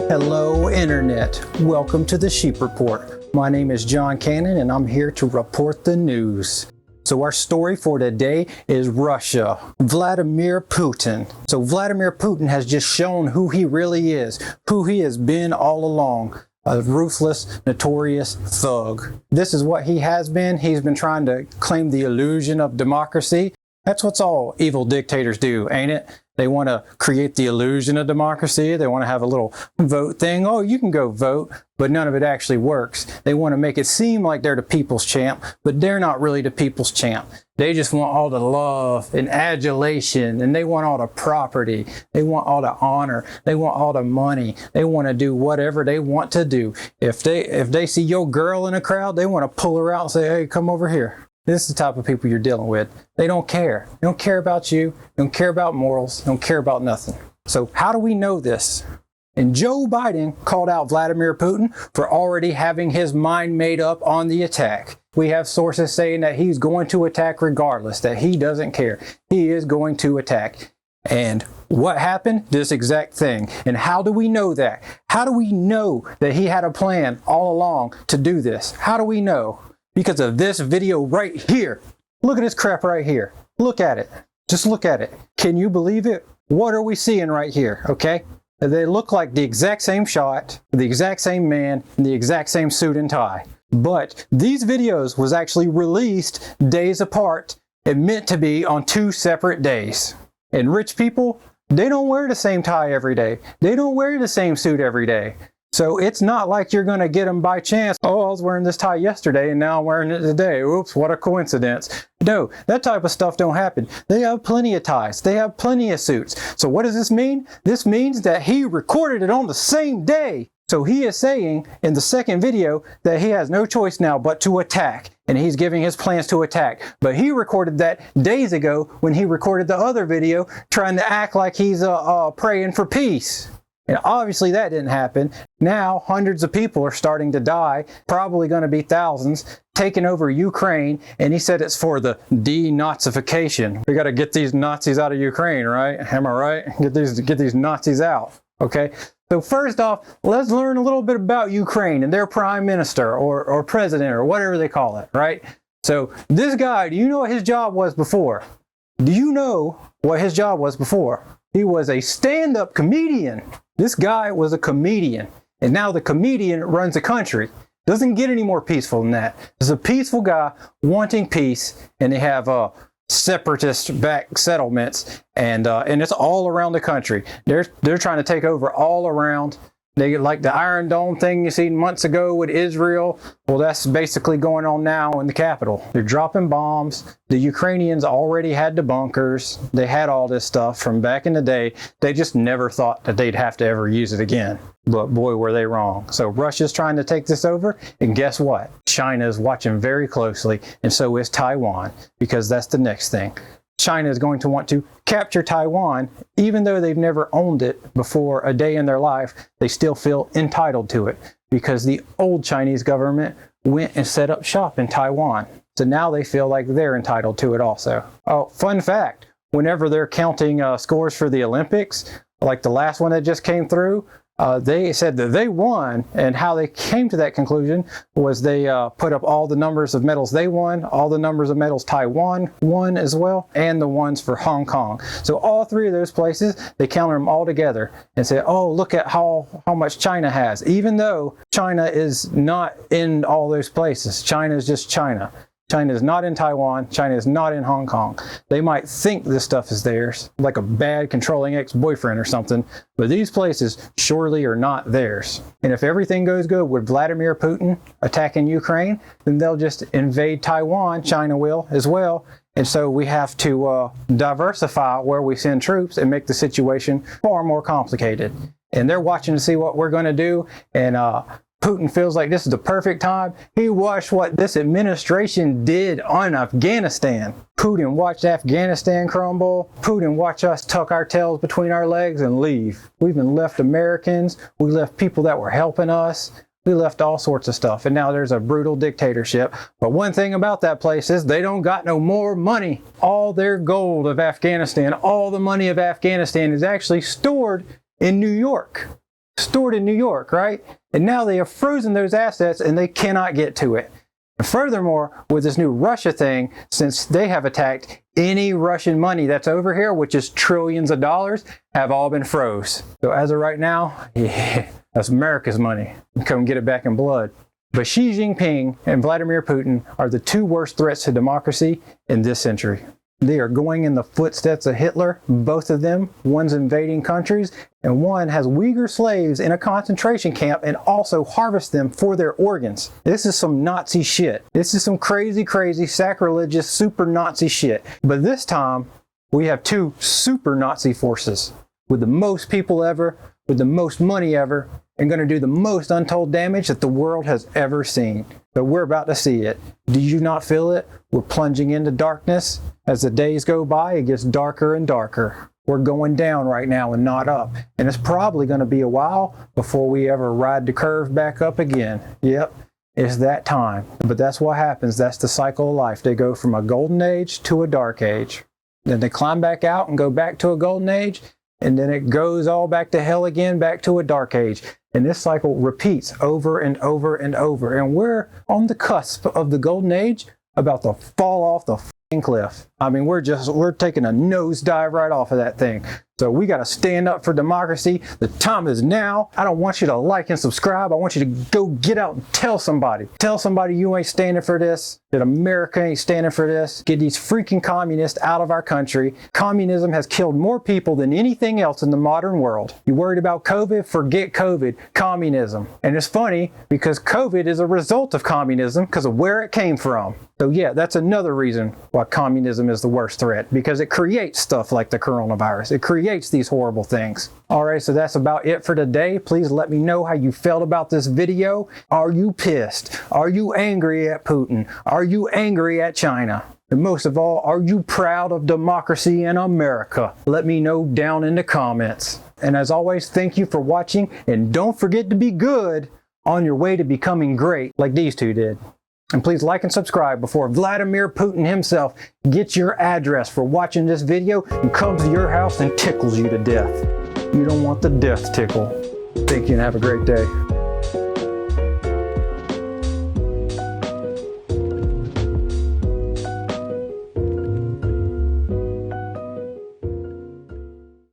Hello Internet, welcome to the Sheep Report. My name is John Cannon and I'm here to report the news. So our story for today is Russia, Vladimir Putin. So Vladimir Putin has just shown who he really is, who he has been all along. A ruthless, notorious thug. This is what he has been. He's been trying to claim the illusion of democracy. That's what all evil dictators do, ain't it? They want to create the illusion of democracy. They want to have a little vote thing. Oh, you can go vote, but none of it actually works. They want to make it seem like they're the people's champ, but they're not really the people's champ. They just want all the love and adulation, and they want all the property. They want all the honor. They want all the money. They want to do whatever they want to do. If they see your girl in a crowd, they want to pull her out and say, hey, come over here. This is the type of people you're dealing with. They don't care. They don't care about you. They don't care about morals. They don't care about nothing. So how do we know this? And Joe Biden called out Vladimir Putin for already having his mind made up on the attack. We have sources saying that he's going to attack regardless, that he doesn't care. He is going to attack. And what happened? This exact thing. And how do we know that? How do we know that he had a plan all along to do this? How do we know? Because of this video right here. Look at this crap right here. Look at it. Just look at it. Can you believe it? What are we seeing right here? Okay. They look like the exact same shot, the exact same man, and the exact same suit and tie. But these videos was actually released days apart and meant to be on 2 separate days. And rich people, they don't wear the same tie every day. They don't wear the same suit every day. So it's not like you're going to get them by chance. Oh, I was wearing this tie yesterday and now I'm wearing it today. Oops, what a coincidence. No, that type of stuff don't happen. They have plenty of ties. They have plenty of suits. So what does this mean? This means that he recorded it on the same day. So he is saying in the second video that he has no choice now but to attack. And he's giving his plans to attack. But he recorded that days ago when he recorded the other video trying to act like he's praying for peace. And obviously that didn't happen. Now hundreds of people are starting to die, probably going to be thousands, taking over Ukraine. And he said it's for the denazification. We got to get these Nazis out of Ukraine, right? Am I right? Get these Nazis out. Okay. So first off, let's learn a little bit about Ukraine and their prime minister or president or whatever they call it, right? So this guy, do you know what his job was before? Do you know what his job was before? He was a stand-up comedian. This guy was a comedian, and now the comedian runs the country. Doesn't get any more peaceful than that. There's a peaceful guy wanting peace, and they have separatist-backed settlements, and it's all around the country. They're trying to take over all around. They like the Iron Dome thing you seen months ago with Israel. Well, that's basically going on now in the capital. They're dropping bombs. The Ukrainians already had the bunkers. They had all this stuff from back in the day. They just never thought that they'd have to ever use it again. But boy, were they wrong. So Russia's trying to take this over. And guess what? China is watching very closely. And so is Taiwan, because that's the next thing. China is going to want to capture Taiwan, even though they've never owned it before a day in their life. They still feel entitled to it because the old Chinese government went and set up shop in Taiwan. So now they feel like they're entitled to it also. Oh, fun fact, whenever they're counting scores for the Olympics, like the last one that just came through, they said that they won, and how they came to that conclusion was they put up all the numbers of medals they won, all the numbers of medals Taiwan won as well, and the ones for Hong Kong. So all 3 of those places, they counted them all together and said, oh, look at how much China has, even though China is not in all those places. China is just China. China is not in Taiwan. China is not in Hong Kong. They might think this stuff is theirs, like a bad controlling ex-boyfriend or something, but these places surely are not theirs. And if everything goes good with Vladimir Putin attacking Ukraine, then they'll just invade Taiwan. China will as well. And so we have to diversify where we send troops and make the situation far more complicated. And they're watching to see what we're going to do. And Putin feels like this is the perfect time. He watched what this administration did on Afghanistan. Putin watched Afghanistan crumble. Putin watched us tuck our tails between our legs and leave. We even left Americans. We left people that were helping us. We left all sorts of stuff. And now there's a brutal dictatorship. But one thing about that place is they don't got no more money. All their gold of Afghanistan, all the money of Afghanistan is actually stored in New York. stored in New York, right? And now they have frozen those assets and they cannot get to it. And furthermore, with this new Russia thing, since they have attacked, any Russian money that's over here, which is trillions of dollars, have all been froze. So as of right now, yeah, that's America's money. Come get it back in blood. But Xi Jinping and Vladimir Putin are the two worst threats to democracy in this century. They are going in the footsteps of Hitler, both of them. One's invading countries, and one has Uyghur slaves in a concentration camp and also harvests them for their organs. This is some Nazi shit. This is some crazy, sacrilegious, super Nazi shit. But this time, we have two super Nazi forces with the most people ever, with the most money ever, and going to do the most untold damage that the world has ever seen. But we're about to see it. Do you not feel it? We're plunging into darkness. As the days go by, it gets darker and darker. We're going down right now and not up. And it's probably going to be a while before we ever ride the curve back up again. Yep, it's that time. But that's what happens. That's the cycle of life. They go from a golden age to a dark age. Then they climb back out and go back to a golden age. And then it goes all back to hell again, back to a dark age. And this cycle repeats over and over and over. And we're on the cusp of the golden age, about to fall off the f***ing cliff. I mean, we're taking a nosedive right off of that thing. So we got to stand up for democracy. The time is now. I don't want you to like and subscribe. I want you to go get out and tell somebody. Tell somebody you ain't standing for this, that America ain't standing for this. Get these freaking communists out of our country. Communism has killed more people than anything else in the modern world. You worried about COVID? Forget COVID. Communism. And it's funny because COVID is a result of communism because of where it came from. So yeah, that's another reason why communism is the worst threat, because it creates stuff like the coronavirus. It creates these horrible things. All right, so that's about it for today. Please let me know how you felt about this video. Are you pissed? Are you angry at Putin? Are you angry at China? And most of all, are you proud of democracy in America? Let me know down in the comments. And as always, thank you for watching, and don't forget to be good on your way to becoming great like these two did. And please like and subscribe before Vladimir Putin himself gets your address for watching this video and comes to your house and tickles you to death. You don't want the death tickle. Thank you and have a great day.